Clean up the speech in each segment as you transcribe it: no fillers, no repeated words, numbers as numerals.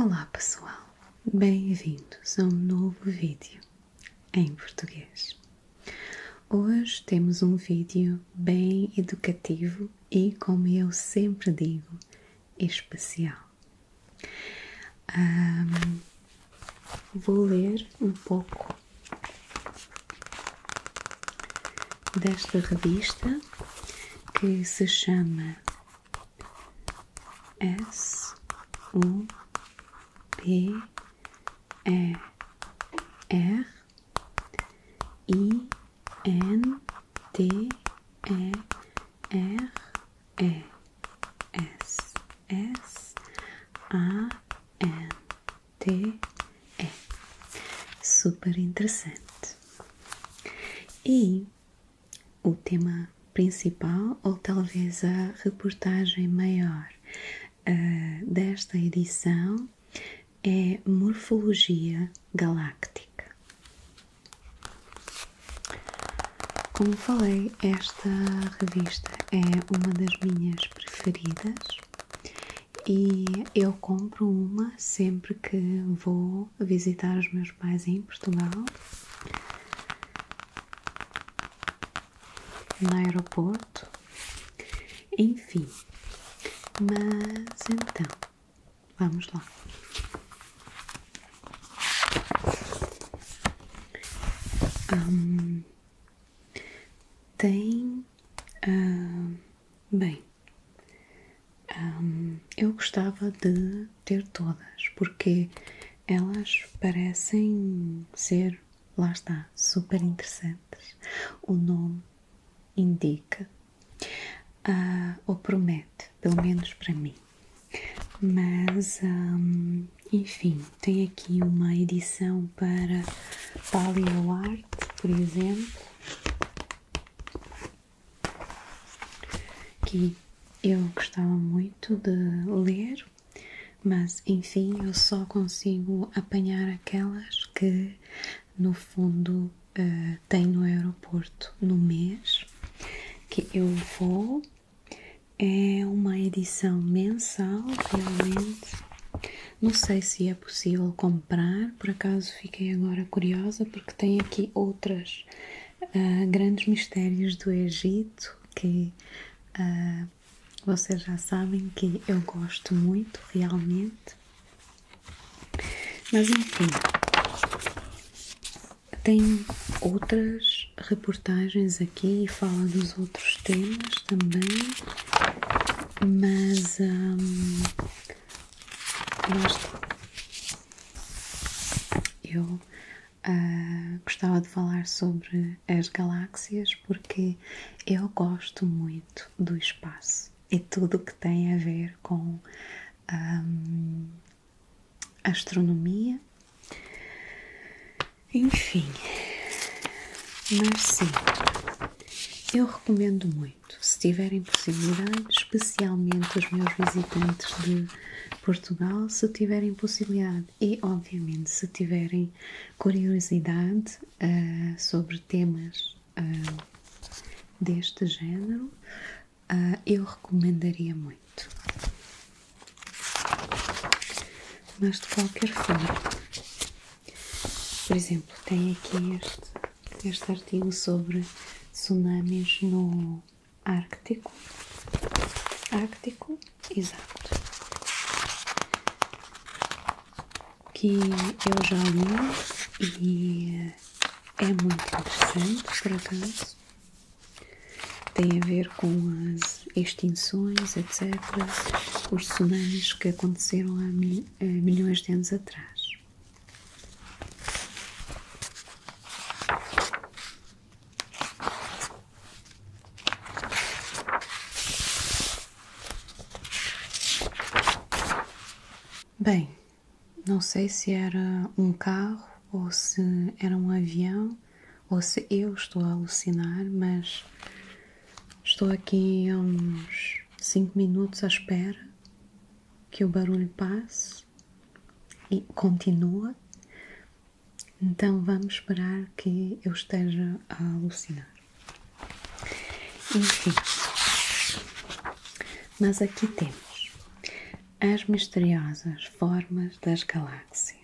Olá pessoal, bem-vindos a um novo vídeo em português. Hoje temos um vídeo bem educativo e, como eu sempre digo, especial. Vou ler um pouco desta revista que se chama SUPERENTE. Super interessante. E o tema principal, ou talvez a reportagem maior desta edição, é Morfologia Galáctica. Como falei, esta revista é uma das minhas preferidas e eu compro uma sempre que vou visitar os meus pais em Portugal, no aeroporto, enfim. Mas então, vamos lá. Eu gostava de ter todas, porque elas parecem ser, lá está, super interessantes. O nome indica, ou promete, pelo menos para mim. Mas, enfim, tem aqui uma edição para paleoarte, por exemplo, que eu gostava muito de ler, mas enfim, eu só consigo apanhar aquelas que no fundo tem no aeroporto no mês que eu vou. É uma edição mensal, realmente. Não sei se é possível comprar, por acaso fiquei agora curiosa, porque tem aqui outras grandes mistérios do Egito que vocês já sabem que eu gosto muito, realmente. Mas enfim, tem outras reportagens aqui e fala dos outros temas também, mas eu gostava de falar sobre as galáxias porque eu gosto muito do espaço e tudo que tem a ver com astronomia, enfim. Mas sim, eu recomendo muito, se tiverem possibilidade, especialmente os meus visitantes de Portugal, se tiverem possibilidade e, obviamente, se tiverem curiosidade sobre temas deste género, eu recomendaria muito. Mas de qualquer forma, por exemplo, tem aqui este artigo sobre tsunamis no Ártico, exato, que eu já li e é muito interessante, por acaso. Tem a ver com as extinções, etc., os tsunamis que aconteceram há milhões de anos atrás. Bem, não sei se era um carro ou se era um avião ou se eu estou a alucinar, mas estou aqui há uns 5 minutos à espera que o barulho passe e continua. Então vamos esperar que eu esteja a alucinar. Enfim, mas aqui temos as misteriosas formas das galáxias.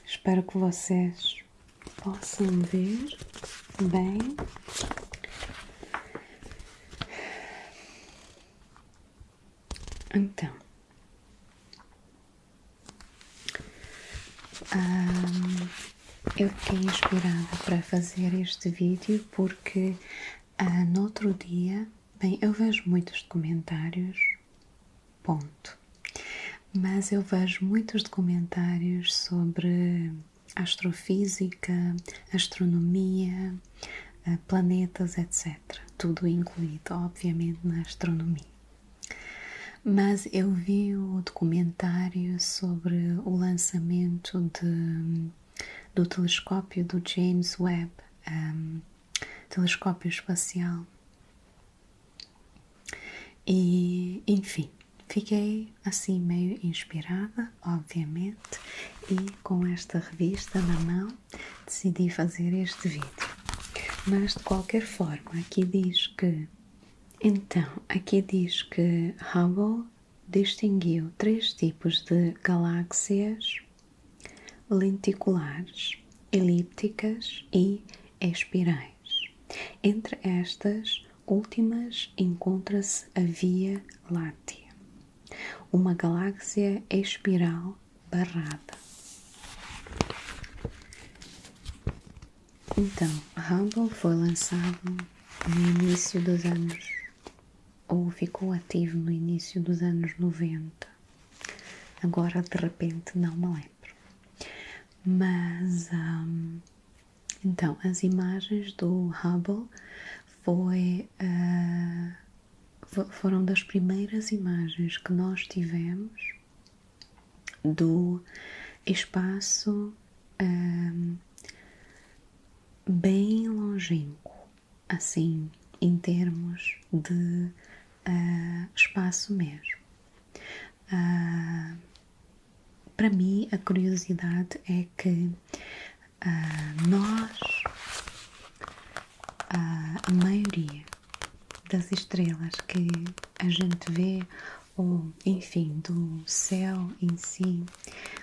Espero que vocês possam ver bem. Então, eu fiquei inspirada para fazer este vídeo porque no outro dia, bem, eu vejo muitos documentários, ponto, mas eu vejo muitos documentários sobre astrofísica, astronomia, planetas, etc. Tudo incluído, obviamente, na astronomia. Mas eu vi o documentário sobre o lançamento do telescópio do James Webb, telescópio espacial. E, enfim, fiquei assim meio inspirada, obviamente, e com esta revista na mão decidi fazer este vídeo. Mas de qualquer forma, aqui diz que Hubble distinguiu 3 tipos de galáxias lenticulares, elípticas e espirais. Entre estas últimas encontra-se a Via Láctea, uma galáxia espiral barrada. Então, Hubble foi lançado no início dos anos, ou ficou ativo no início dos anos 90. Agora, de repente, não me lembro. Mas, então, as imagens do Hubble foram das primeiras imagens que nós tivemos do espaço bem longínquo, assim, em termos de espaço mesmo. Para mim, a curiosidade é que a maioria das estrelas que a gente vê, ou enfim, do céu em si,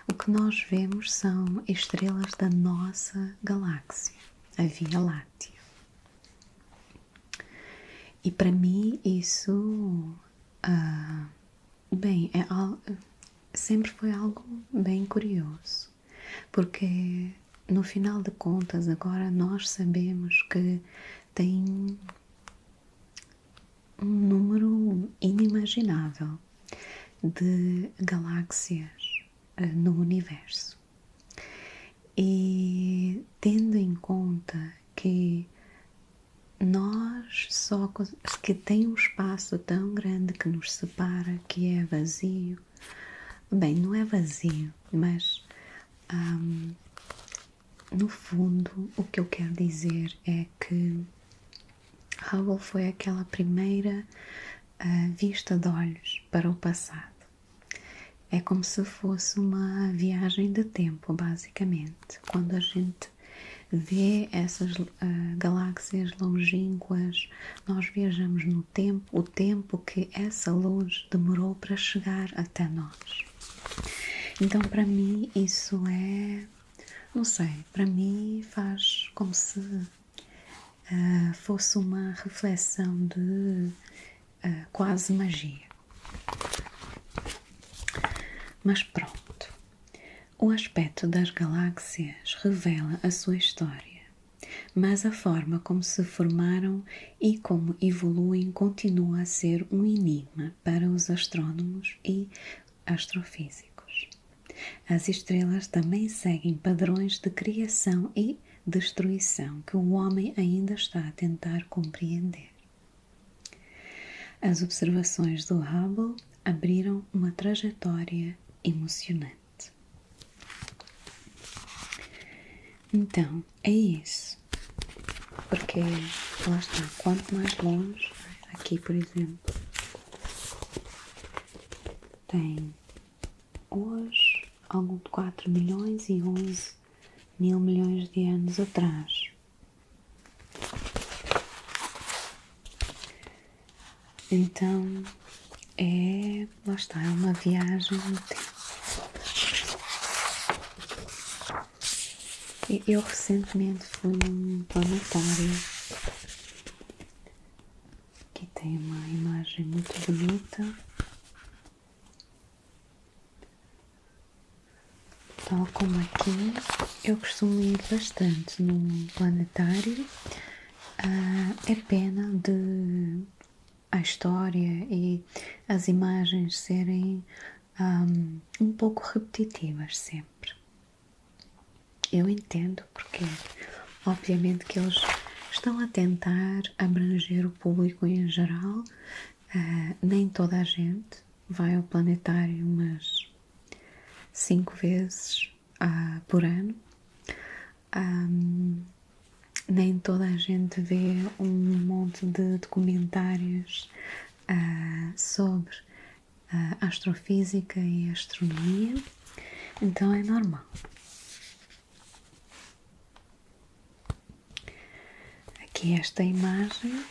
o que nós vemos são estrelas da nossa galáxia, a Via Láctea. E para mim isso, bem, sempre foi algo bem curioso, porque no final de contas agora nós sabemos que tem um número inimaginável de galáxias no universo. E tendo em conta que nós só que tem um espaço tão grande que nos separa, que é vazio, bem, não é vazio, mas no fundo o que eu quero dizer é que Hubble foi aquela primeira vista de olhos para o passado. É como se fosse uma viagem de tempo, basicamente. Quando a gente vê essas galáxias longínquas, nós viajamos no tempo, o tempo que essa luz demorou para chegar até nós. Então, para mim, isso não sei, para mim faz como se fosse uma reflexão de quase magia. Mas pronto, o aspecto das galáxias revela a sua história, mas a forma como se formaram e como evoluem continua a ser um enigma para os astrônomos e astrofísicos. As estrelas também seguem padrões de criação e destruição que o homem ainda está a tentar compreender. As observações do Hubble abriram uma trajetória emocionante. Então, é isso. Porque, lá está, quanto mais longe, aqui por exemplo, tem hoje algo de 4 milhões e 11 mil milhões de anos atrás. Então lá está, é uma viagem no tempo. Eu recentemente fui num planetário que tem uma imagem muito bonita, tal como aqui. Eu costumo ir bastante num planetário. É pena de a história e as imagens serem um pouco repetitivas sempre. Eu entendo porque, obviamente, que eles estão a tentar abranger o público em geral. Nem toda a gente vai ao planetário umas 5 vezes por ano. Nem toda a gente vê um monte de documentários sobre astrofísica e astronomia, então é normal. Aqui esta imagem.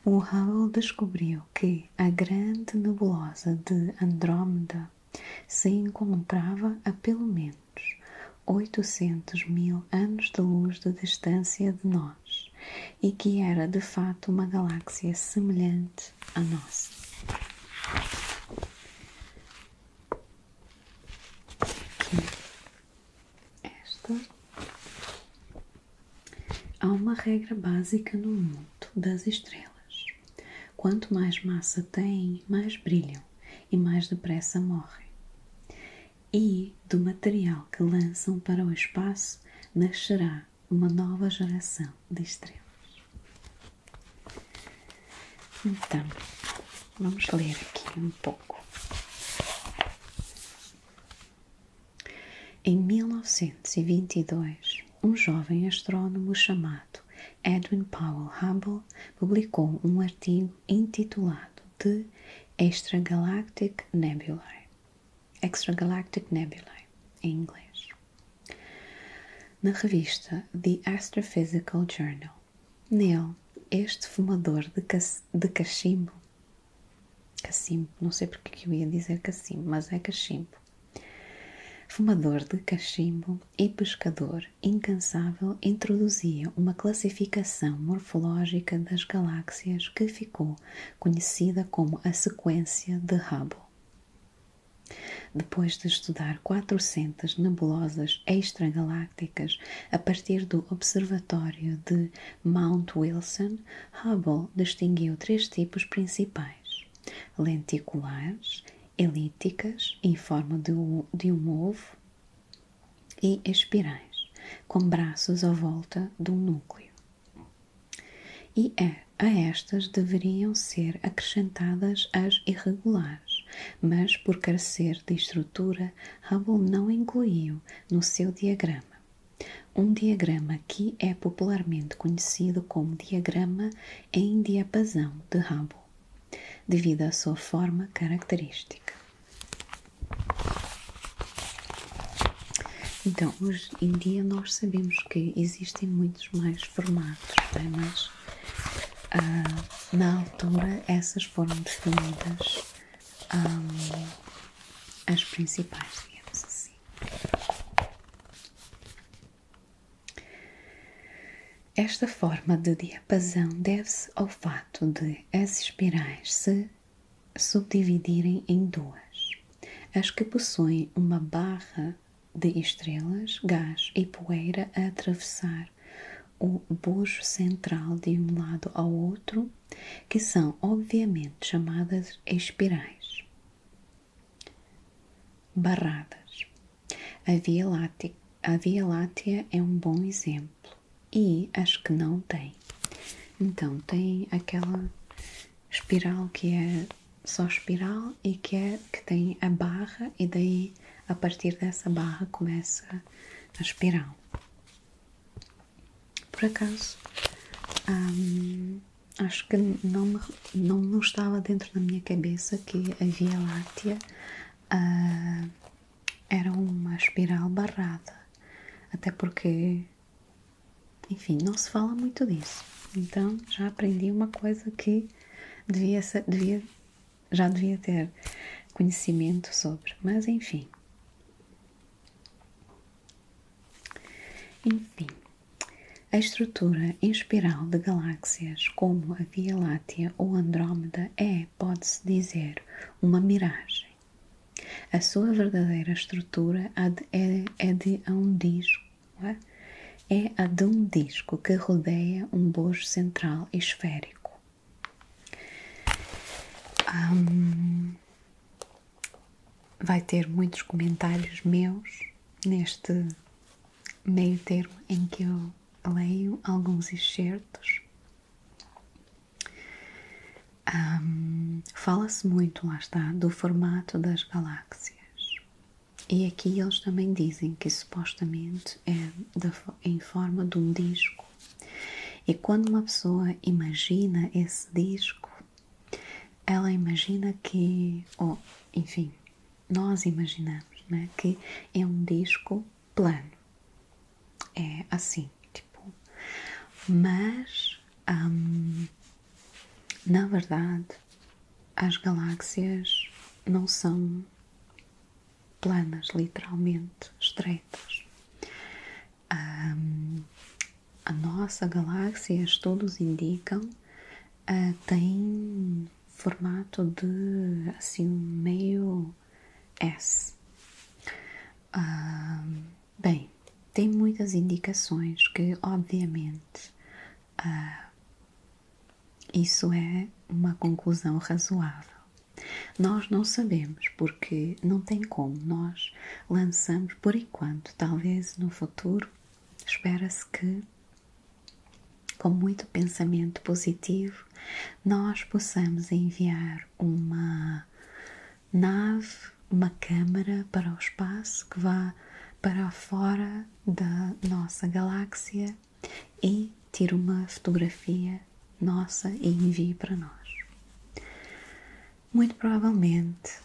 O Hubble descobriu que a grande nebulosa de Andrómeda se encontrava a pelo menos 800.000 anos de luz de distância de nós e que era de fato uma galáxia semelhante à nossa. Aqui, esta. Há uma regra básica no mundo das estrelas. Quanto mais massa têm, mais brilham e mais depressa morrem. E do material que lançam para o espaço nascerá uma nova geração de estrelas. Então, vamos ler aqui um pouco. Em 1922, um jovem astrônomo chamado Edwin Powell Hubble publicou um artigo intitulado The Extragalactic Nebulae, em inglês, na revista The Astrophysical Journal. Nele, este fumador de cachimbo, não sei porque que eu ia dizer cachimbo, mas é cachimbo, fumador de cachimbo e pescador incansável, introduzia uma classificação morfológica das galáxias que ficou conhecida como a sequência de Hubble. Depois de estudar 400 nebulosas extragalácticas a partir do observatório de Mount Wilson, Hubble distinguiu 3 tipos principais: lenticulares, elípticas, em forma de um ovo, e espirais, com braços à volta do núcleo. E a estas deveriam ser acrescentadas as irregulares, mas por carecer de estrutura, Hubble não incluiu no seu diagrama. Um diagrama que é popularmente conhecido como diagrama em diapasão de Hubble, devido à sua forma característica. Então, hoje em dia nós sabemos que existem muitos mais formatos, mas na altura essas foram definidas as principais, digamos assim. Esta forma de diapasão deve-se ao fato de as espirais se subdividirem em duas: as que possuem uma barra de estrelas, gás e poeira a atravessar o bojo central de um lado ao outro, que são obviamente chamadas espirais barradas. A Via Láctea é um bom exemplo, e as que não têm. Então, tem aquela espiral que é só espiral e que tem a barra, e daí a partir dessa barra começa a espiral. Por acaso, acho que não estava dentro da minha cabeça que a Via Láctea era uma espiral barrada, até porque enfim, não se fala muito disso. Então já aprendi uma coisa que já devia ter conhecimento sobre, mas enfim. Enfim, a estrutura em espiral de galáxias como a Via Láctea ou Andrómeda é, pode-se dizer, uma miragem. A sua verdadeira estrutura é de um disco, é a de um disco que rodeia um bojo central esférico. Vai ter muitos comentários meus neste meio termo em que eu leio alguns excertos. Fala-se muito, lá está, do formato das galáxias. E aqui eles também dizem que supostamente é em forma de um disco. E quando uma pessoa imagina esse disco, ela imagina que, ou enfim, nós imaginamos, né, que é um disco plano. É assim, tipo. Mas, na verdade, as galáxias não são planas, literalmente estreitas. A nossa galáxia, estudos indicam, tem formato de assim meio S. Bem, tem muitas indicações que, obviamente, isso é uma conclusão razoável. Nós não sabemos porque não tem como. Nós lançamos por enquanto, talvez no futuro, espera-se que, com muito pensamento positivo, nós possamos enviar uma nave, uma câmara para o espaço que vá para fora da nossa galáxia e tire uma fotografia nossa e envie para nós. Muito provavelmente,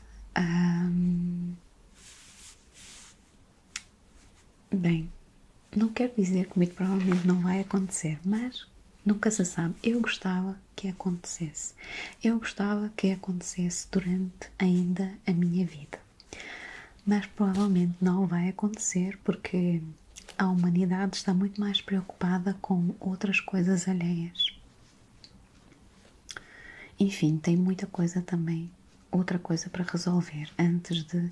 bem, não quero dizer que muito provavelmente não vai acontecer, mas nunca se sabe. Eu gostava que acontecesse. Eu gostava que acontecesse durante ainda a minha vida. Mas provavelmente não vai acontecer porque a humanidade está muito mais preocupada com outras coisas alheias. Enfim, tem muita coisa também, outra coisa para resolver antes de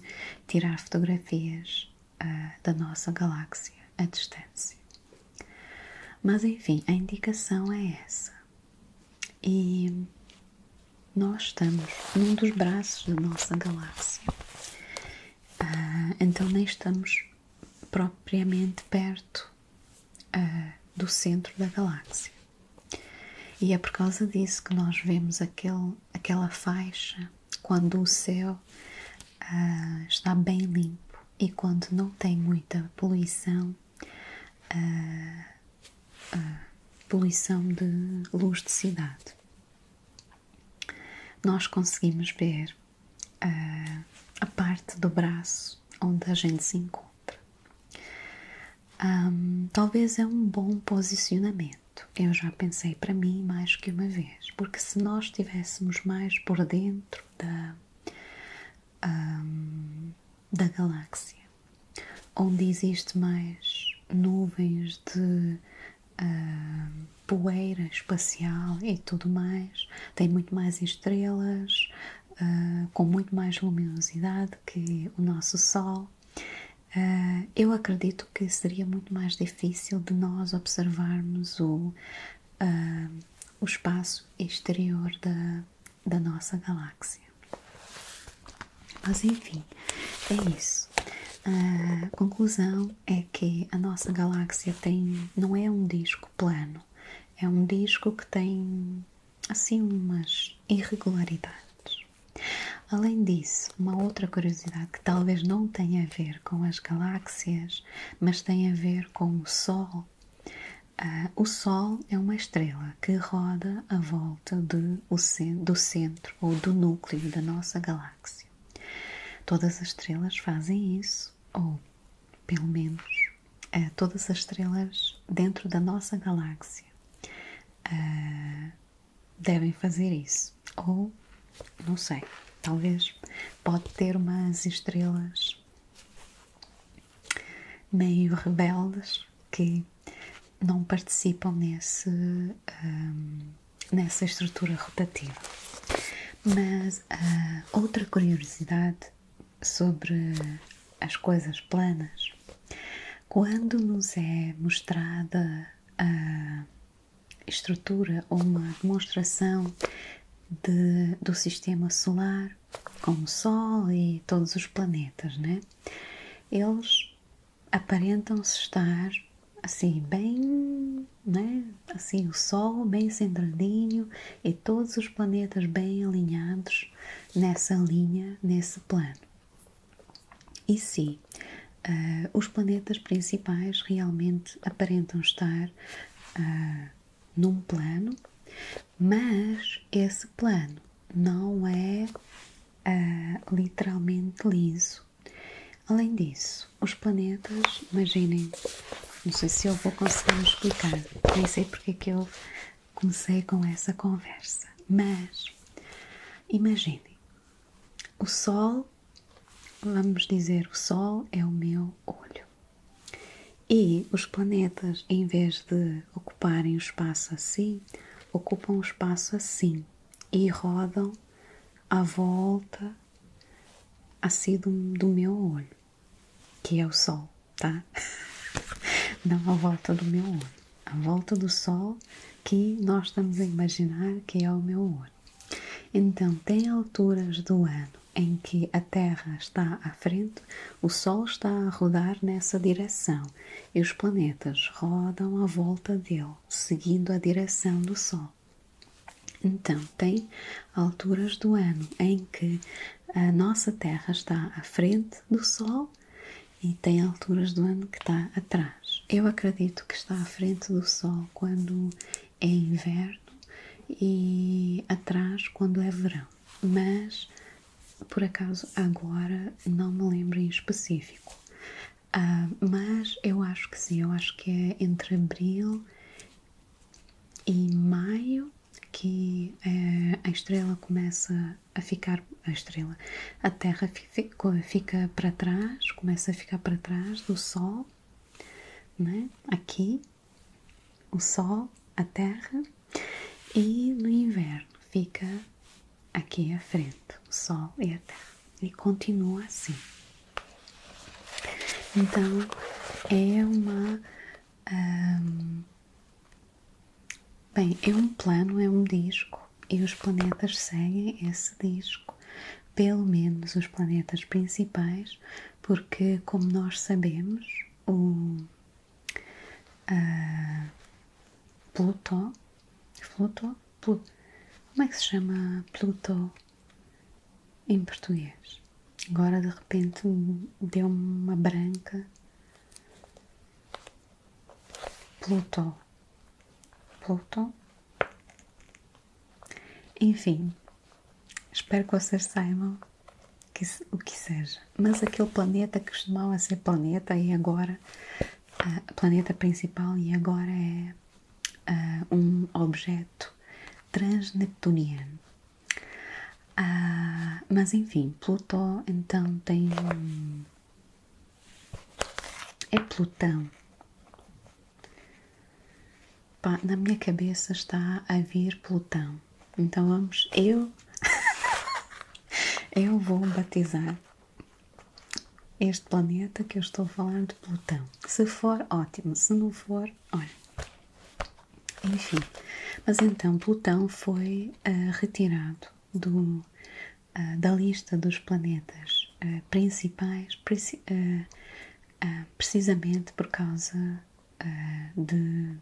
tirar fotografias da nossa galáxia à distância. Mas enfim, a indicação é essa. E nós estamos num dos braços da nossa galáxia. Então nem estamos propriamente perto do centro da galáxia. E é por causa disso que nós vemos aquela faixa quando o céu está bem limpo e quando não tem muita poluição, poluição de luz de cidade. Nós conseguimos ver a parte do braço onde a gente se encontra. Talvez é um bom posicionamento. Eu já pensei para mim mais que uma vez, porque se nós estivéssemos mais por dentro da galáxia, onde existe mais nuvens de poeira espacial e tudo mais, tem muito mais estrelas, com muito mais luminosidade que o nosso Sol. Eu acredito que seria muito mais difícil de nós observarmos o espaço exterior da nossa galáxia. Mas enfim, é isso. A conclusão é que a nossa galáxia não é um disco plano, é um disco que tem assim umas irregularidades. Além disso, uma outra curiosidade que talvez não tenha a ver com as galáxias, mas tem a ver com o Sol. O Sol é uma estrela que roda à volta do centro ou do núcleo da nossa galáxia. Todas as estrelas fazem isso, ou pelo menos todas as estrelas dentro da nossa galáxia devem fazer isso. Ou, não sei, talvez pode ter umas estrelas meio rebeldes que não participam nessa estrutura rotativa. Mas outra curiosidade sobre as coisas planas, quando nos é mostrada a estrutura ou uma demonstração do sistema solar, com o Sol e todos os planetas, né? Eles aparentam-se estar assim bem, né? Assim, o Sol bem centradinho e todos os planetas bem alinhados nessa linha, nesse plano. E sim, os planetas principais realmente aparentam estar num plano, mas esse plano não é literalmente liso. Além disso, os planetas, imaginem, não sei se eu vou conseguir me explicar, nem sei porque que eu comecei com essa conversa, mas imaginem, o Sol, vamos dizer, o Sol é o meu olho. E os planetas, em vez de ocuparem o espaço assim, ocupam o espaço assim e rodam à volta assim do meu olho, que é o Sol, tá? Não à volta do meu olho, à volta do Sol que nós estamos a imaginar que é o meu olho. Então, tem alturas do ano em que a Terra está à frente, o Sol está a rodar nessa direção e os planetas rodam à volta dele, seguindo a direção do Sol. Então, tem alturas do ano em que a nossa Terra está à frente do Sol e tem alturas do ano que está atrás. Eu acredito que está à frente do Sol quando é inverno e atrás quando é verão, mas por acaso agora não me lembro em específico. Mas eu acho que sim, eu acho que é entre abril e maio que a estrela começa a ficar, a Terra fica para trás, começa a ficar para trás do Sol, né? Aqui, o Sol, a Terra, e no inverno fica aqui à frente, o Sol e a Terra, e continua assim. Então é é um plano, é um disco e os planetas seguem esse disco, pelo menos os planetas principais, porque como nós sabemos, o Plutão, como é que se chama Plutão em português? Agora de repente deu-me uma branca. Plutão. Enfim, espero que vocês saibam o que seja. Mas aquele planeta que costumava ser planeta e agora, planeta principal e agora é um objeto transneptuniano. Mas enfim, Plutão então tem é Plutão. Pá, na minha cabeça está a vir Plutão. Então vamos, eu vou batizar este planeta que eu estou a falar de Plutão. Se for, ótimo. Se não for, olha. Enfim, mas então Plutão foi retirado da lista dos planetas principais precisamente por causa de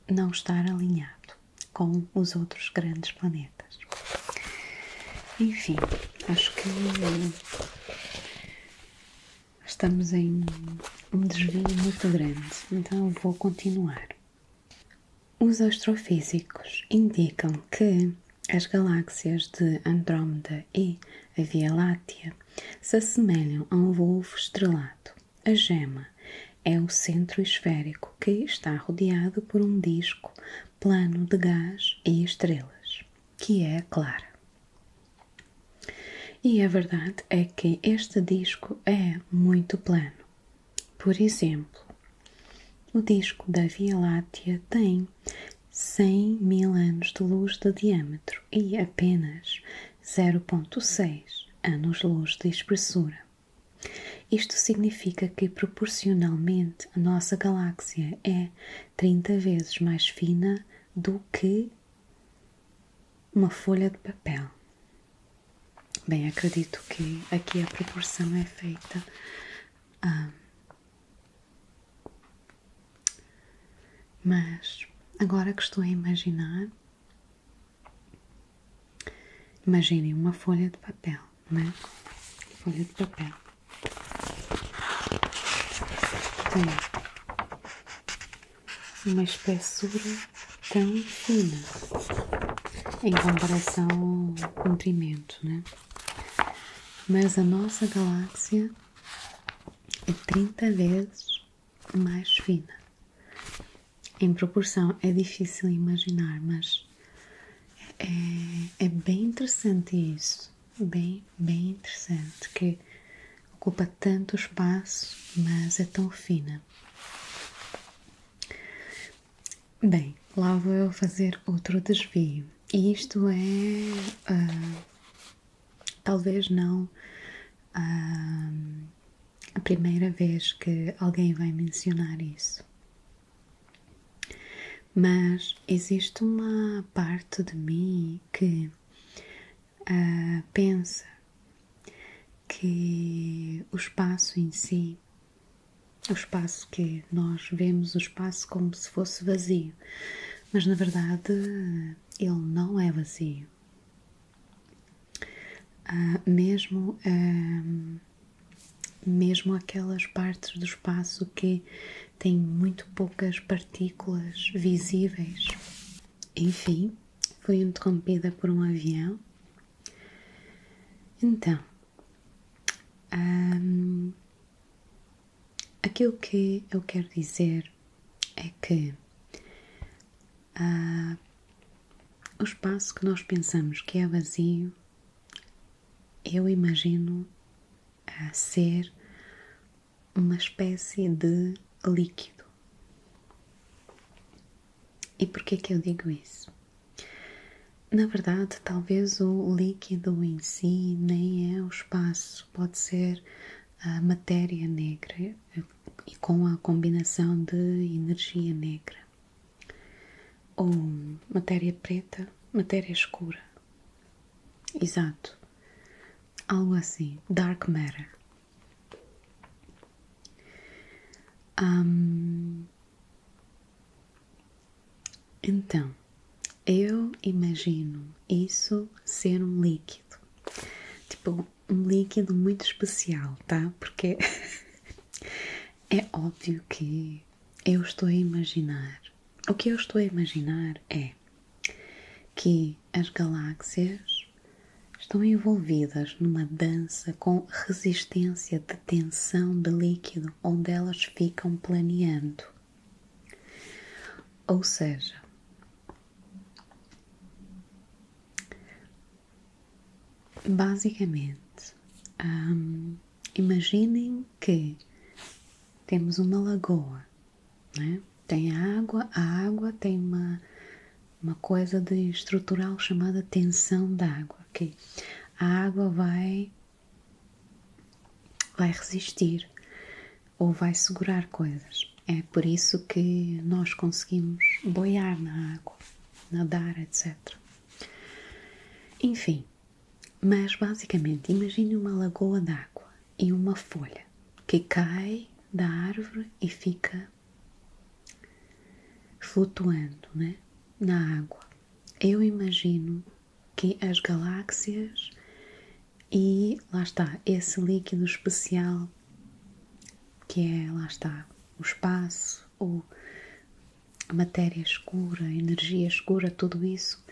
não estar alinhado com os outros grandes planetas. Enfim, acho que estamos em um desvio muito grande, então vou continuar. Os astrofísicos indicam que as galáxias de Andrómeda e a Via Láctea se assemelham a um vulvo estrelado. A gema é o centro esférico que está rodeado por um disco plano de gás e estrelas, que é a clara. E a verdade é que este disco é muito plano. Por exemplo, o disco da Via Láctea tem 100 mil anos de luz de diâmetro e apenas 0,6 anos-luz de espessura. Isto significa que, proporcionalmente, a nossa galáxia é 30 vezes mais fina do que uma folha de papel. Bem, acredito que aqui a proporção é feita mas agora que estou a imaginar, imaginem uma folha de papel, não é? Folha de papel. Tem uma espessura tão fina em comparação ao comprimento, né? Mas a nossa galáxia é 30 vezes mais fina. Em proporção é difícil imaginar, mas é bem interessante isso. Bem interessante, que ocupa tanto espaço, mas é tão fina. Bem, lá vou eu fazer outro desvio. E isto é, talvez não a primeira vez que alguém vai mencionar isso. Mas existe uma parte de mim que pensa que o espaço em si, o espaço que nós vemos, o espaço como se fosse vazio, mas na verdade ele não é vazio. Mesmo aquelas partes do espaço que têm muito poucas partículas visíveis. Enfim, fui interrompida por um avião. Então, aquilo que eu quero dizer é que o espaço que nós pensamos que é vazio, eu imagino ser uma espécie de líquido. E porquê que eu digo isso? Na verdade, talvez o líquido em si nem é o espaço, pode ser a matéria negra e com a combinação de energia negra, ou matéria preta, matéria escura. Exato, algo assim, dark matter. Então, eu imagino isso ser um líquido, tipo um líquido muito especial, tá? Porque é óbvio que eu estou a imaginar. O que eu estou a imaginar é que as galáxias estão envolvidas numa dança com resistência de tensão de líquido, onde elas ficam planeando. Ou seja, basicamente, imaginem que temos uma lagoa, né? Tem a água tem uma coisa de estrutural chamada tensão da água, que a água vai resistir ou vai segurar coisas. É por isso que nós conseguimos boiar na água, nadar, etc. Enfim, mas basicamente imagine uma lagoa d'água e uma folha que cai da árvore e fica flutuando, né, na água. Eu imagino que as galáxias e lá está, esse líquido especial que é, lá está, o espaço, ou a matéria escura, a energia escura, tudo isso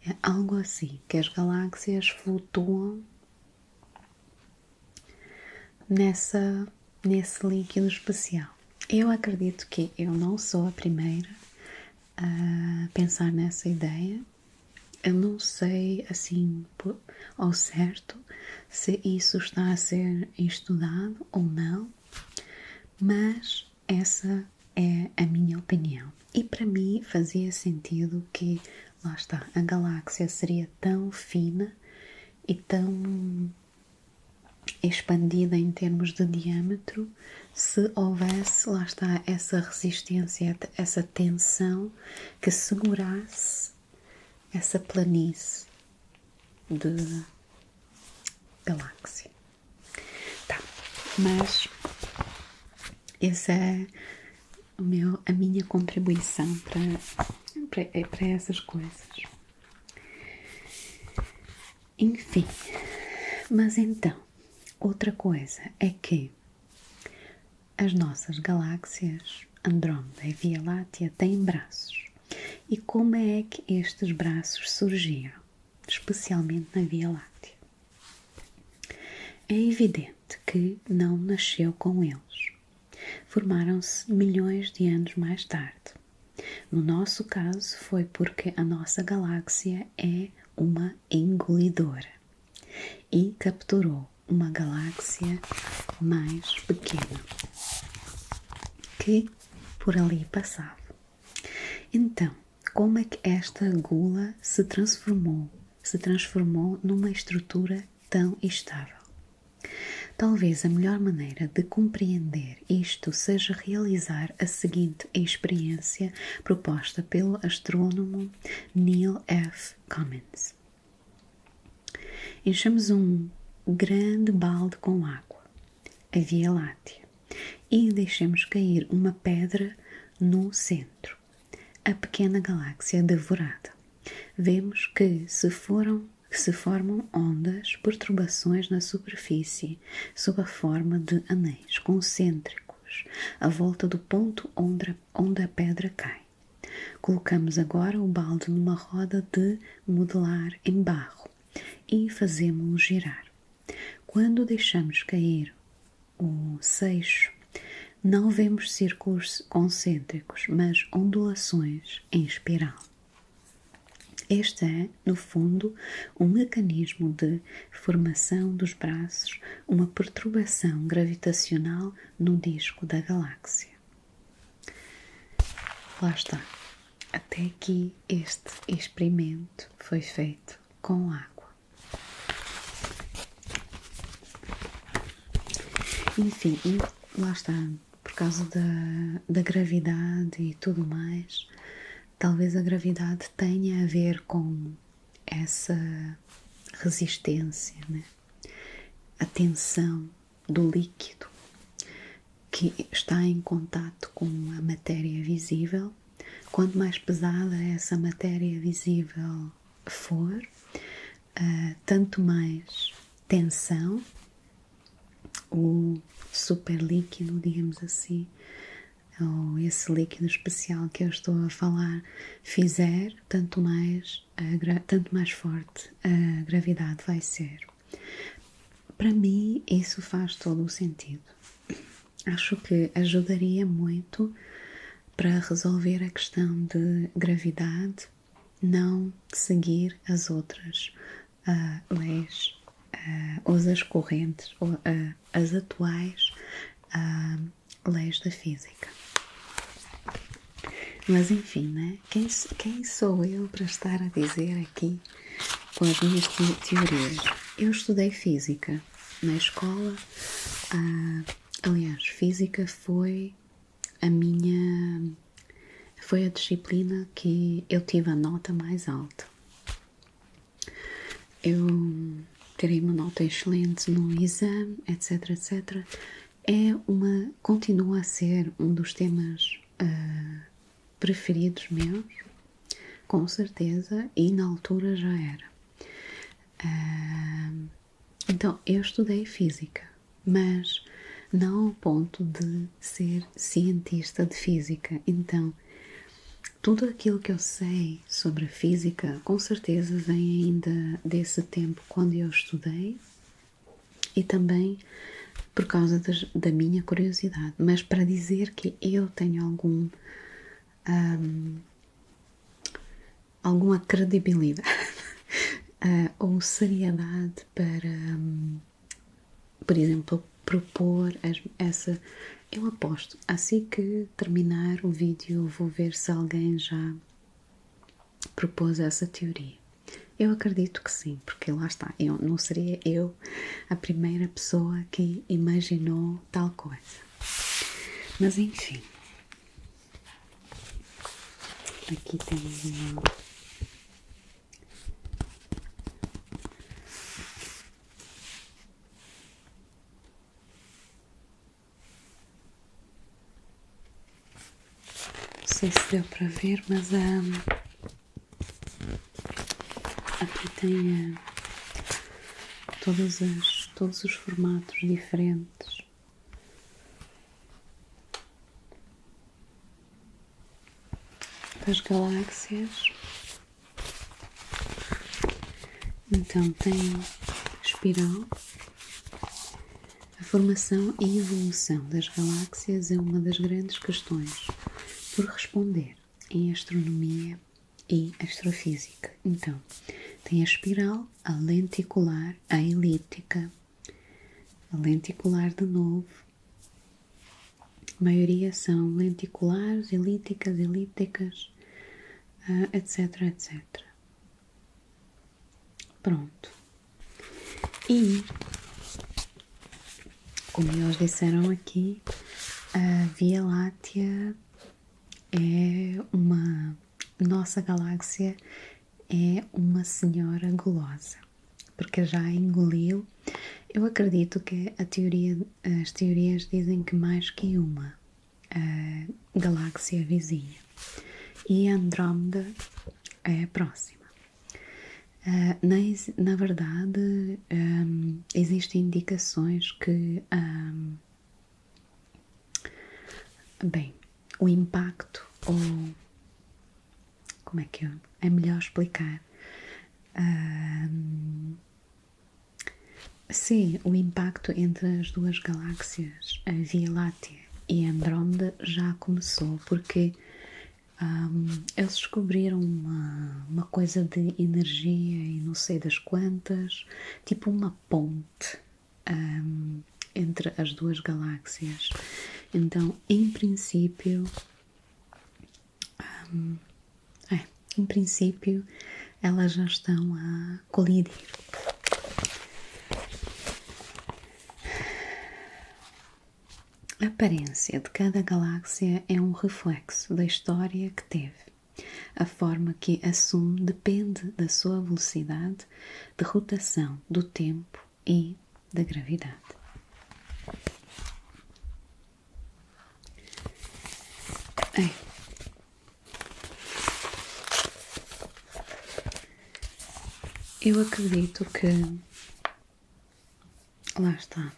é algo assim, que as galáxias flutuam nesse líquido especial. Eu acredito que eu não sou a primeira a pensar nessa ideia. Eu não sei assim ao certo se isso está a ser estudado ou não, mas essa é a minha opinião. E para mim fazia sentido que, lá está, a galáxia seria tão fina e tão expandida em termos de diâmetro se houvesse, lá está, essa resistência, essa tensão que segurasse essa planície de galáxia. Tá, mas essa é a minha contribuição para essas coisas. Enfim, mas então, outra coisa é que as nossas galáxias, Andrómeda e Via Láctea, têm braços. E como é que estes braços surgiram, especialmente na Via Láctea? É evidente que não nasceu com eles. Formaram-se milhões de anos mais tarde. No nosso caso, foi porque a nossa galáxia é uma engolidora e capturou uma galáxia mais pequena que por ali passava. Então, como é que esta gula se transformou numa estrutura tão estável? Talvez a melhor maneira de compreender isto seja realizar a seguinte experiência proposta pelo astrônomo Neil F. Cummins. Enchemos um grande balde com água, a Via Láctea, e deixemos cair uma pedra no centro, a pequena galáxia devorada. Vemos que se formam ondas, perturbações na superfície, sob a forma de anéis concêntricos, à volta do ponto onde a pedra cai. Colocamos agora o balde numa roda de modelar em barro e fazemos-o girar. Quando deixamos cair o seixo, não vemos círculos concêntricos, mas ondulações em espiral. Este é, no fundo, um mecanismo de formação dos braços, uma perturbação gravitacional no disco da galáxia. Lá está. Até aqui este experimento foi feito com água. Enfim, lá está, por causa da gravidade e tudo mais, talvez a gravidade tenha a ver com essa resistência, né? A tensão do líquido que está em contato com a matéria visível. Quanto mais pesada essa matéria visível for, tanto mais tensão o superlíquido, digamos assim, ou esse líquido especial que eu estou a falar fizer, tanto mais forte a gravidade vai ser. Para mim, isso faz todo o sentido. Acho que ajudaria muito para resolver a questão de gravidade, não seguir as outras leis, ou as correntes, ou as atuais leis da física. Mas enfim, né? Quem sou eu para estar a dizer aqui com as minhas teorias? Eu estudei física na escola, aliás, física foi a disciplina que eu tive a nota mais alta. Eu tirei uma nota excelente no exame, etc, etc. Continua a ser um dos temas preferidos meus, com certeza, e na altura já era. Então, eu estudei física, mas não ao ponto de ser cientista de física. Então, tudo aquilo que eu sei sobre a física, com certeza vem ainda desse tempo quando eu estudei, e também por causa da minha curiosidade, mas para dizer que eu tenho alguma credibilidade ou seriedade para, por exemplo, propor essa. Eu aposto, assim que terminar o vídeo, vou ver se alguém já propôs essa teoria. Eu acredito que sim, porque lá está, não seria eu a primeira pessoa que imaginou tal coisa. Mas enfim, aqui temos uma. Não sei se deu para ver, mas aqui tem todos os formatos diferentes. Das galáxias. Então tem espiral. A formação e evolução das galáxias é uma das grandes questões por responder em astronomia e astrofísica. Então, tem a espiral, a lenticular, a elíptica, a lenticular de novo. A maioria são lenticulares, elípticas, etc, etc. Pronto. E, como eles disseram aqui, a Via Láctea é nossa galáxia é uma senhora gulosa, porque já engoliu. Eu acredito que as teorias dizem que mais que uma galáxia vizinha, e Andrómeda é a próxima. Na verdade, existem indicações que, bem, o impacto, ou como é que é melhor explicar? Sim, o impacto entre as duas galáxias, a Via Láctea e Andrómeda, já começou, porque eles descobriram uma coisa de energia e não sei das quantas, tipo uma ponte entre as duas galáxias. Então, em princípio, elas já estão a colidir. A aparência de cada galáxia é um reflexo da história que teve. A forma que assume depende da sua velocidade de rotação, do tempo e da gravidade. Eu acredito que, lá está,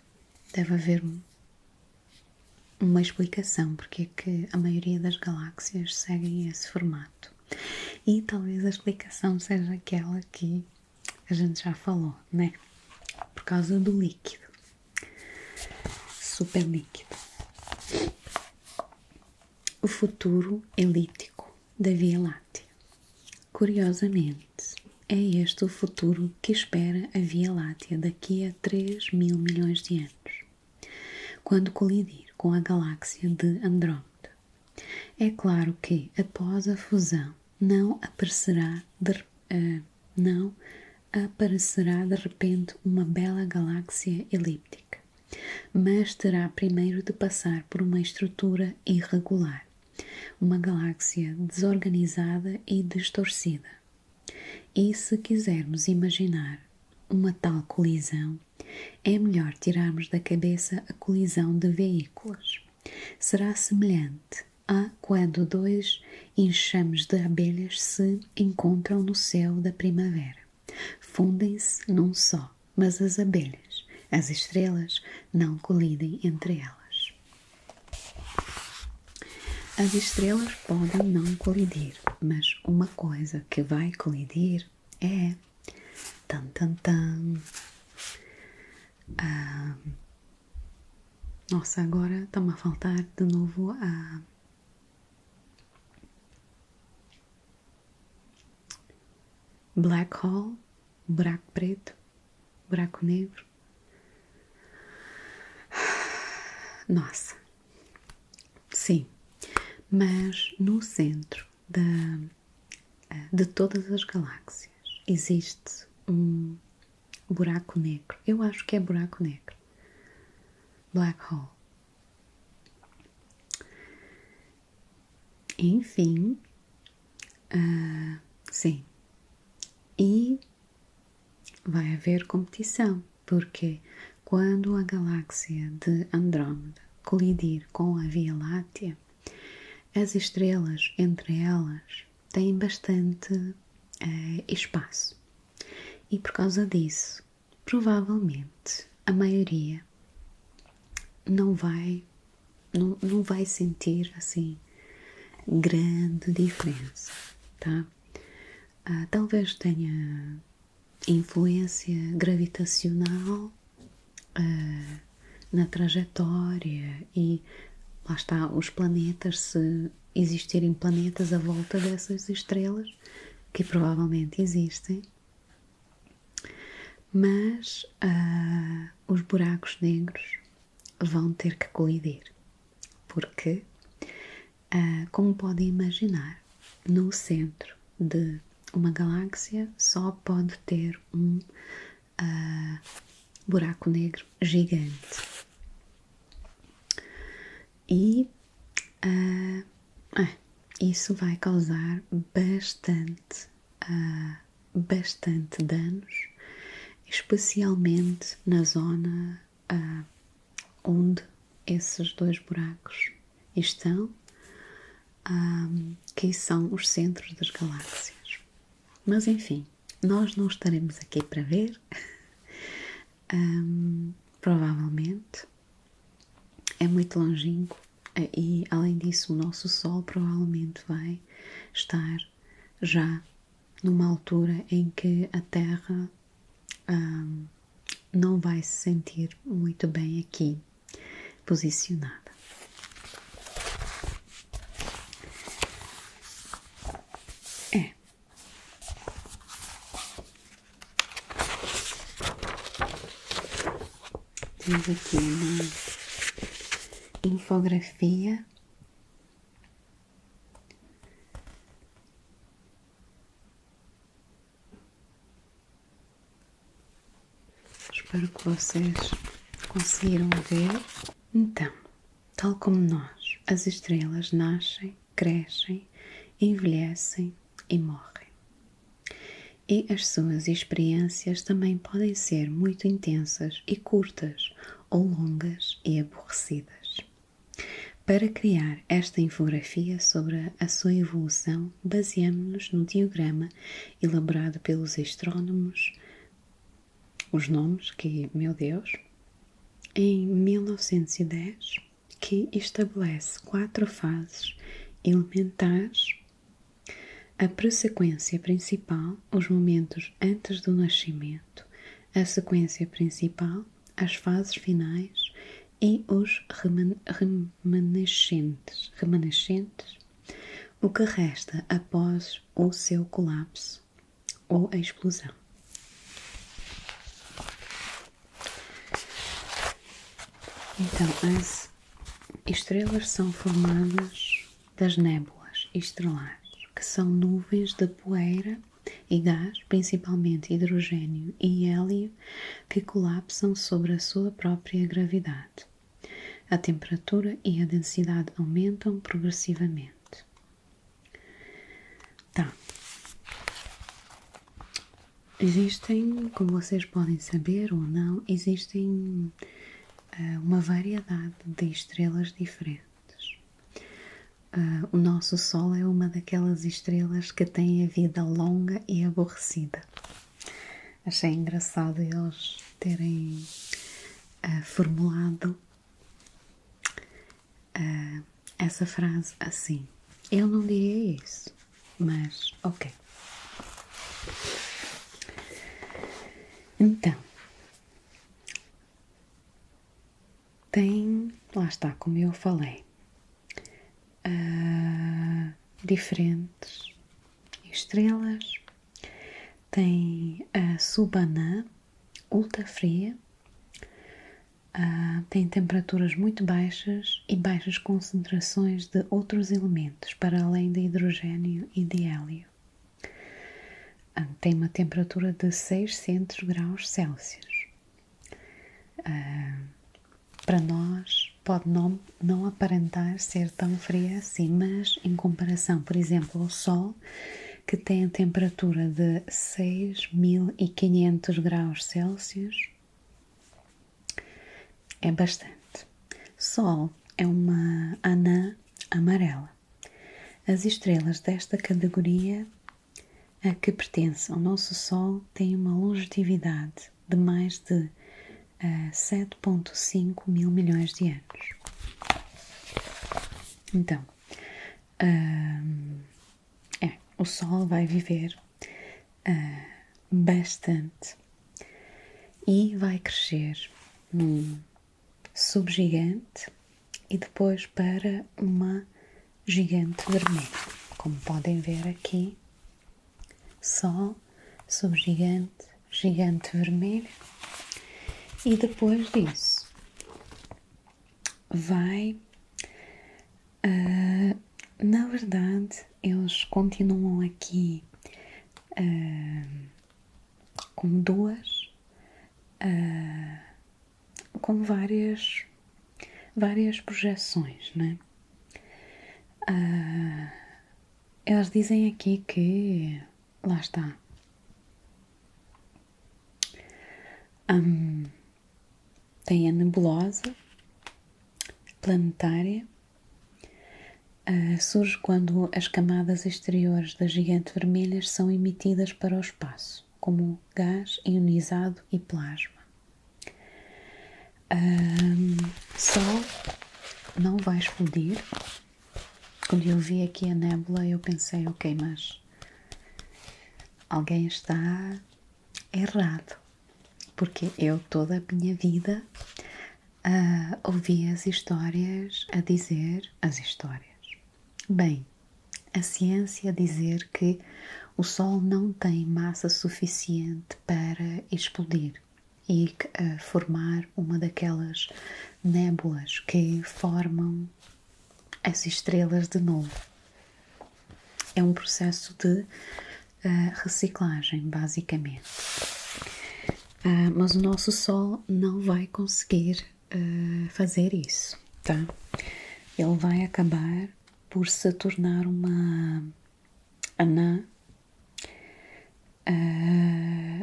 deve haver uma explicação porque é que a maioria das galáxias seguem esse formato. E talvez a explicação seja aquela que a gente já falou, né? Por causa do líquido, super líquido. O futuro elíptico da Via Láctea. Curiosamente, é este o futuro que espera a Via Láctea daqui a 3 mil milhões de anos, quando colidir com a galáxia de Andrómeda. É claro que, após a fusão, não aparecerá de repente uma bela galáxia elíptica, mas terá primeiro de passar por uma estrutura irregular, uma galáxia desorganizada e distorcida. E se quisermos imaginar uma tal colisão, é melhor tirarmos da cabeça a colisão de veículos. Será semelhante a quando dois enxames de abelhas se encontram no céu da primavera. Fundem-se num só, mas as abelhas, as estrelas, não colidem entre elas. As estrelas podem não colidir, mas uma coisa que vai colidir é Nossa, agora está-me a faltar de novo a Black Hole, buraco preto, buraco negro. Nossa, sim, mas no centro de todas as galáxias existe um buraco negro. Eu acho que é buraco negro. Black Hole. Enfim, sim. E vai haver competição, porque quando a galáxia de Andrómeda colidir com a Via Láctea, as estrelas entre elas têm bastante espaço. E por causa disso, provavelmente a maioria não vai sentir assim grande diferença, tá? Talvez tenha influência gravitacional na trajetória e lá está os planetas, se existirem planetas à volta dessas estrelas, que provavelmente existem, mas os buracos negros vão ter que colidir, porque, como podem imaginar, no centro de uma galáxia só pode ter um buraco negro gigante. E isso vai causar bastante danos, especialmente na zona onde esses dois buracos estão, que são os centros das galáxias. Mas enfim, nós não estaremos aqui para ver. Provavelmente é muito longínquo e, além disso, o nosso Sol provavelmente vai estar já numa altura em que a Terra não vai se sentir muito bem aqui posicionada. Temos aqui uma infografia espero que vocês conseguiram ver. Então, tal como nós, as estrelas nascem, crescem, envelhecem e morrem. E as suas experiências também podem ser muito intensas e curtas, ou longas e aborrecidas. Para criar esta infografia sobre a sua evolução, baseamos-nos no diagrama elaborado pelos astrónomos, os nomes que, meu Deus, em 1910, que estabelece 4 fases elementares: a presequência principal, os momentos antes do nascimento, a sequência principal, as fases finais e os remanescentes, o que resta após o seu colapso ou a explosão. Então, as estrelas são formadas das nébulas estelares, que são nuvens de poeira e gás, principalmente hidrogênio e hélio, que colapsam sobre a sua própria gravidade. A temperatura e a densidade aumentam progressivamente. Tá. Existem, como vocês podem saber ou não, existem uma variedade de estrelas diferentes. O nosso Sol é uma daquelas estrelas que tem a vida longa e aborrecida. Achei engraçado eles terem formulado essa frase assim. Eu não diria isso, mas ok. Então, tem lá está, como eu falei, diferentes estrelas. Tem a Subanã, ultra fria, tem temperaturas muito baixas e baixas concentrações de outros elementos, para além de hidrogênio e de hélio. Tem uma temperatura de 600 graus Celsius. Para nós pode não aparentar ser tão fria assim, mas em comparação, por exemplo, ao Sol, que tem a temperatura de 6.500 graus Celsius, é bastante. Sol é uma anã amarela. As estrelas desta categoria a que pertence ao nosso Sol têm uma longevidade de mais de 7,5 mil milhões de anos. Então, o Sol vai viver bastante e vai crescer num subgigante e depois para uma gigante vermelha. Como podem ver aqui, Sol, subgigante, gigante vermelho, e depois disso vai, na verdade, eles continuam aqui com duas, com várias projeções, né? Eles dizem aqui que, lá está, tem a nebulosa planetária, surge quando as camadas exteriores das gigantes vermelhas são emitidas para o espaço, como gás ionizado e plasma. Sol não vai explodir. Quando eu vi aqui a nébula, eu pensei, ok, mas alguém está errado, porque eu toda a minha vida ouvi as histórias a dizer as histórias. Bem, a ciência dizer que o Sol não tem massa suficiente para explodir e formar uma daquelas nébulas que formam as estrelas de novo. É um processo de reciclagem, basicamente. Mas o nosso Sol não vai conseguir fazer isso, tá? Ele vai acabar por se tornar uma anã.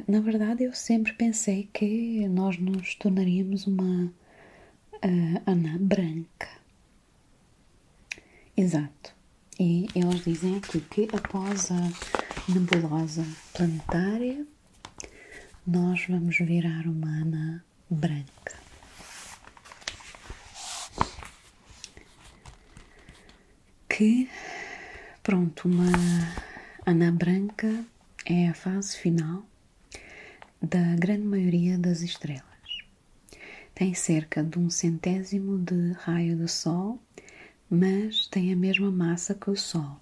Na verdade, eu sempre pensei que nós nos tornaríamos uma anã branca. Exato. E eles dizem aqui que após a nebulosa planetária, nós vamos virar uma anã branca. Que, pronto, uma anã branca é a fase final da grande maioria das estrelas. Tem cerca de 1/100º de raio do Sol, mas tem a mesma massa que o Sol.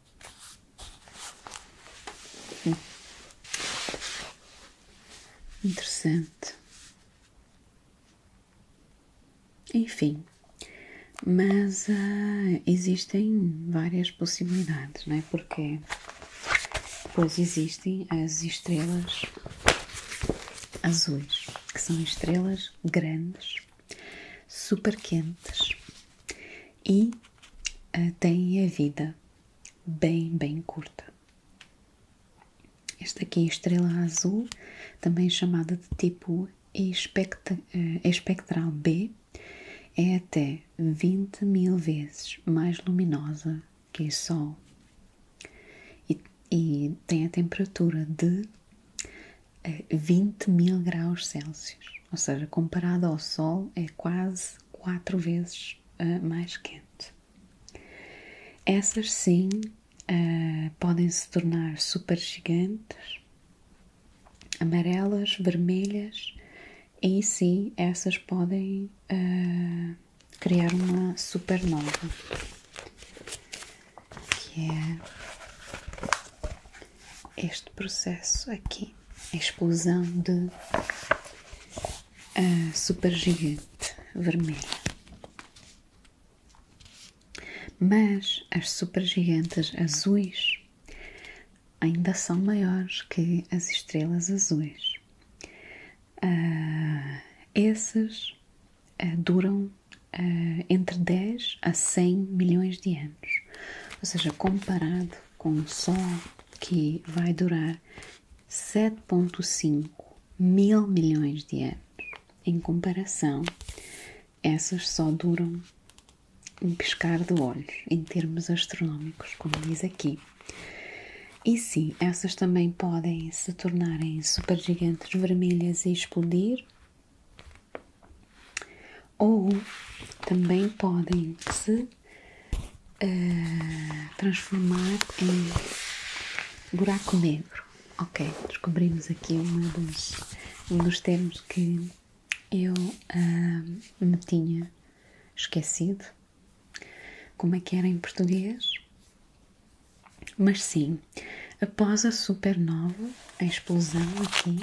Interessante. Enfim, mas existem várias possibilidades, não é? Porque depois existem as estrelas azuis, que são estrelas grandes, super quentes e têm a vida bem curta. Esta aqui, estrela azul, também chamada de tipo espectral B, é até 20.000 vezes mais luminosa que o Sol e tem a temperatura de 20.000 graus Celsius, ou seja, comparado ao Sol é quase 4 vezes mais quente. Essas sim podem se tornar supergigantes, amarelas, vermelhas, e sim, essas podem criar uma supernova, que é este processo aqui, a explosão de supergigante vermelha. Mas as supergigantes azuis ainda são maiores que as estrelas azuis. Esses duram entre 10 a 100 milhões de anos. Ou seja, comparado com o Sol, que vai durar 7,5 mil milhões de anos, em comparação, essas só duram um piscar de olhos, em termos astronómicos, como diz aqui. E sim, essas também podem se tornarem supergigantes vermelhas e explodir, ou também podem se transformar em buraco negro. Ok, descobrimos aqui um dos termos que eu me tinha esquecido. Como é que era em português? Mas sim, após a supernova, a explosão aqui,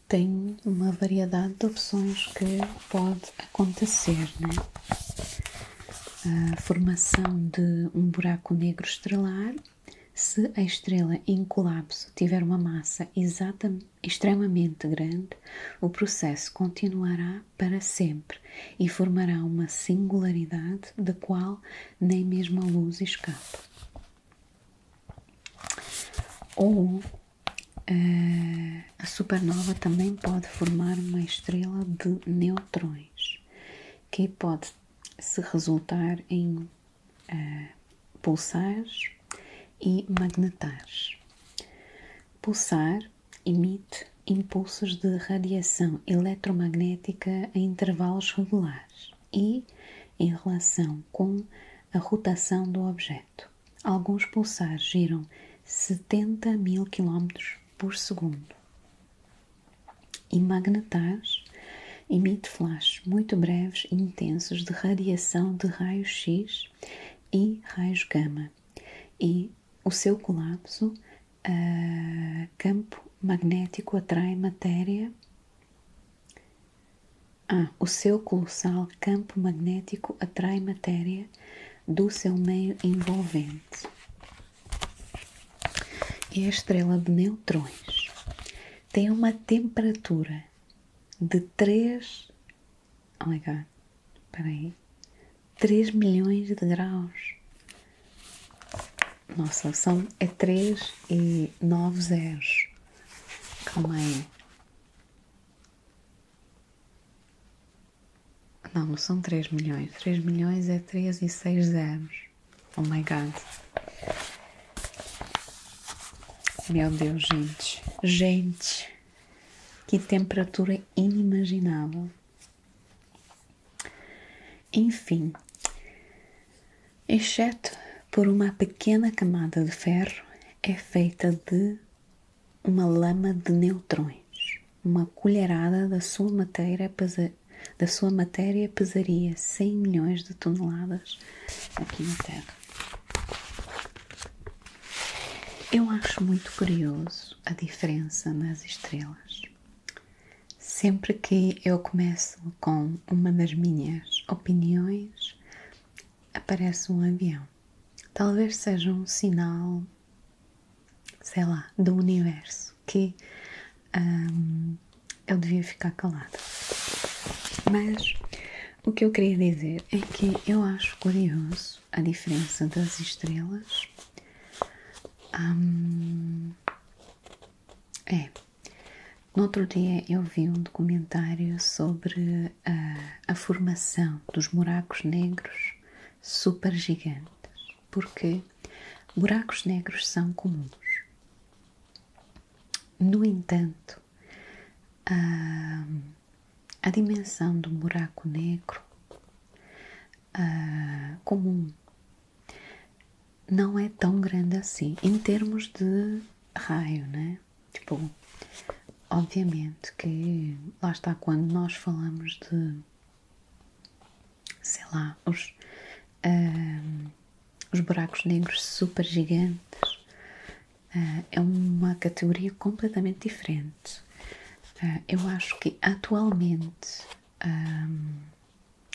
tem uma variedade de opções que pode acontecer, né? A formação de um buraco negro estelar, se a estrela em colapso tiver uma massa extremamente grande, o processo continuará para sempre e formará uma singularidade da qual nem mesmo a luz escapa. Ou a supernova também pode formar uma estrela de neutrões, que pode se resultar em pulsares e magnetares. Pulsar emite impulsos de radiação eletromagnética a intervalos regulares e em relação com a rotação do objeto. Alguns pulsares giram 70 mil km por segundo. E magnetares emite flashes muito breves e intensos de radiação de raios X e raios gama. E o seu colapso, campo magnético atrai matéria. O seu colossal campo magnético atrai matéria do seu meio envolvente. E a estrela de neutrões tem uma temperatura de 3 milhões de graus. Nossa, é 3 e 9 zeros. Calma aí. Não são 3 milhões. 3 milhões é 3 e 6 zeros. Oh my God. Meu Deus, gente. Gente, que temperatura inimaginável. Enfim, exceto por uma pequena camada de ferro, é feita de uma lama de neutrões. Uma colherada da sua matéria pesaria 100 milhões de toneladas aqui na Terra. Eu acho muito curioso a diferença nas estrelas. Sempre que eu começo com uma das minhas opiniões, aparece um avião. Talvez seja um sinal, sei lá, do universo, que eu devia ficar calada. Mas o que eu queria dizer é que eu acho curioso a diferença das estrelas. No outro dia eu vi um documentário sobre a formação dos buracos negros supergigantes, porque buracos negros são comuns. No entanto, a dimensão do buraco negro comum não é tão grande assim, em termos de raio, né? Tipo, obviamente que lá está, quando nós falamos de, sei lá, os buracos negros super gigantes, é uma categoria completamente diferente. Eu acho que atualmente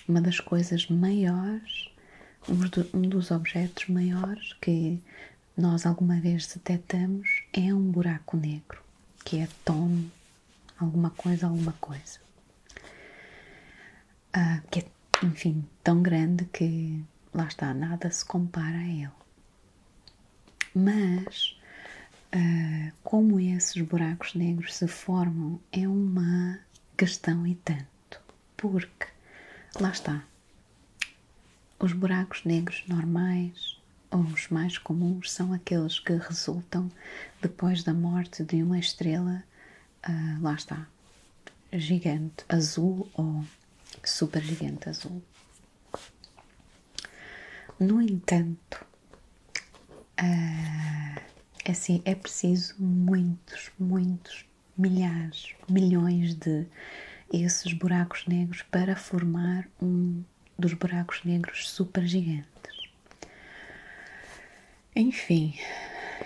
uma das coisas maiores, um dos objetos maiores que nós alguma vez detectamos é um buraco negro, que é TON, alguma coisa, que é, enfim, tão grande que lá está, nada se compara a ele. Mas como esses buracos negros se formam é uma questão e tanto, porque lá está, os buracos negros normais, ou os mais comuns, são aqueles que resultam depois da morte de uma estrela, lá está, gigante azul ou super gigante azul. No entanto, assim, é preciso muitos milhares, milhões de esses buracos negros para formar um dos buracos negros super gigantes. Enfim,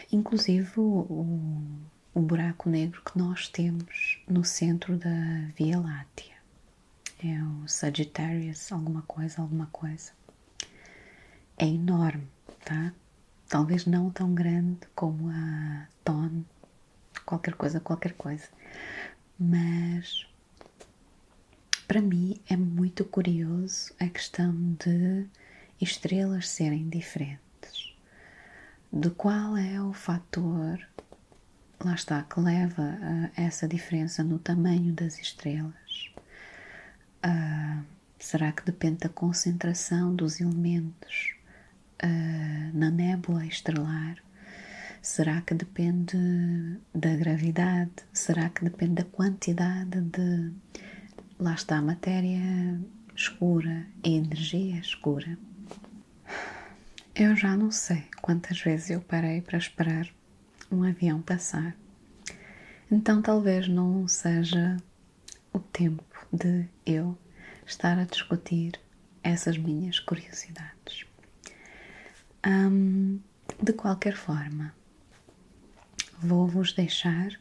inclusive o buraco negro que nós temos no centro da Via Láctea é o Sagittarius, alguma coisa. É enorme, tá? Talvez não tão grande como a TON, qualquer coisa. Mas para mim é muito curioso a questão de estrelas serem diferentes. De qual é o fator, lá está, que leva a essa diferença no tamanho das estrelas? Será que depende da concentração dos elementos na nébula estelar? Será que depende da gravidade? Será que depende da quantidade de, lá está, matéria escura e energia escura? Eu já não sei quantas vezes eu parei para esperar um avião passar. Então talvez não seja o tempo de eu estar a discutir essas minhas curiosidades. De qualquer forma, vou-vos deixar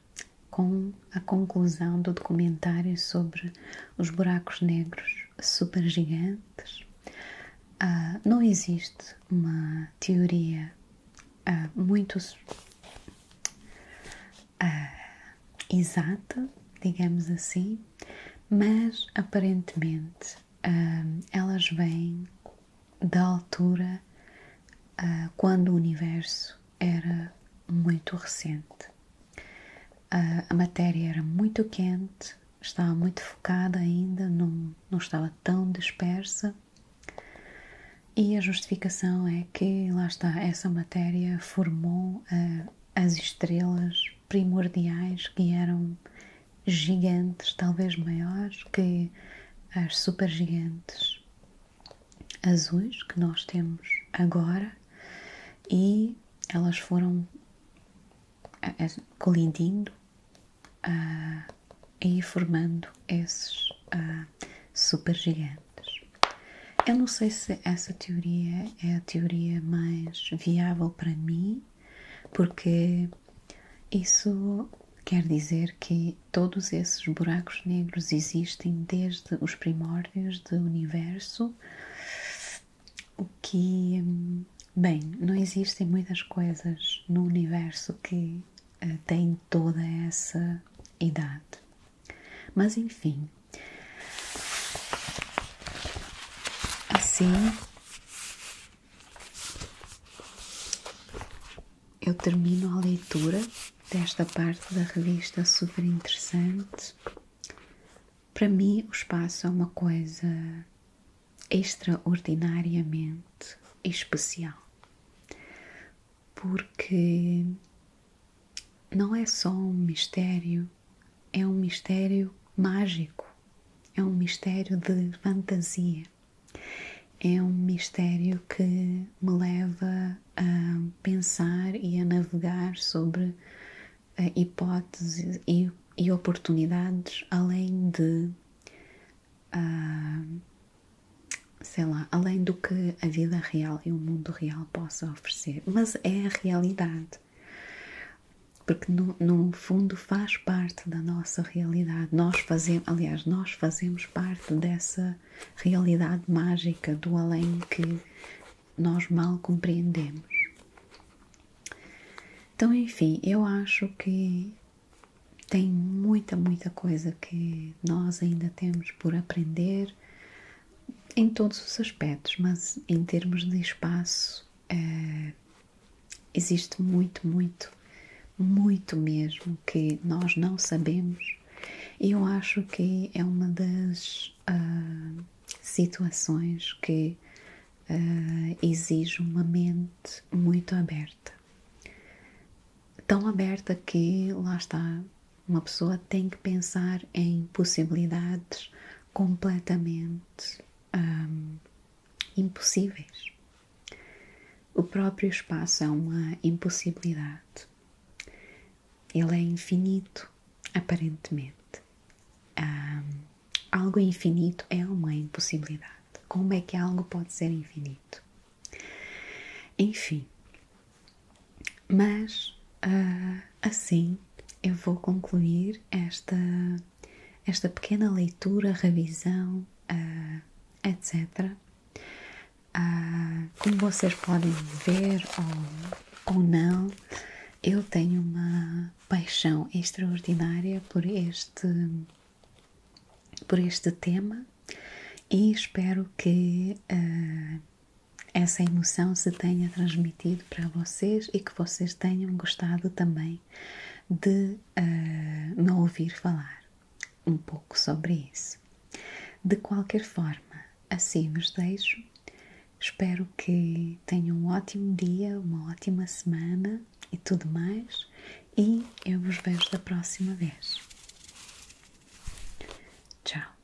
com a conclusão do documentário sobre os buracos negros supergigantes. Não existe uma teoria muito exata, digamos assim, mas aparentemente elas vêm da altura quando o universo era muito recente. A matéria era muito quente, estava muito focada ainda, não estava tão dispersa, e a justificação é que, lá está, essa matéria formou as estrelas primordiais, que eram gigantes, talvez maiores que as supergigantes azuis que nós temos agora, e elas foram colidindo e formando esses supergigantes. Eu não sei se essa teoria é a teoria mais viável para mim, porque isso quer dizer que todos esses buracos negros existem desde os primórdios do universo, o que, bem, não existem muitas coisas no universo que têm toda essa idade. Mas enfim, assim eu termino a leitura desta parte da revista super interessante. Para mim, o espaço é uma coisa extraordinariamente especial, porque não é só um mistério, é um mistério mágico, é um mistério de fantasia, é um mistério que me leva a pensar e a navegar sobre hipóteses e e oportunidades além de, sei lá, além do que a vida real e o mundo real possa oferecer. Mas é a realidade, porque no fundo faz parte da nossa realidade. Nós fazemos parte dessa realidade mágica do além que nós mal compreendemos. Então, enfim, eu acho que tem muita coisa que nós ainda temos por aprender em todos os aspectos, mas em termos de espaço existe muito mesmo que nós não sabemos, e eu acho que é uma das situações que exige uma mente muito aberta. Tão aberta que, lá está, uma pessoa tem que pensar em possibilidades completamente impossíveis. O próprio espaço é uma impossibilidade. Ele é infinito, aparentemente. Algo infinito é uma impossibilidade. Como é que algo pode ser infinito? Enfim, mas assim eu vou concluir esta pequena leitura, revisão, etc. Como vocês podem ver ou não, eu tenho uma paixão extraordinária por este tema, e espero que essa emoção se tenha transmitido para vocês e que vocês tenham gostado também de me ouvir falar um pouco sobre isso. De qualquer forma, assim vos deixo. Espero que tenham um ótimo dia, uma ótima semana e tudo mais, e eu vos vejo da próxima vez. Tchau.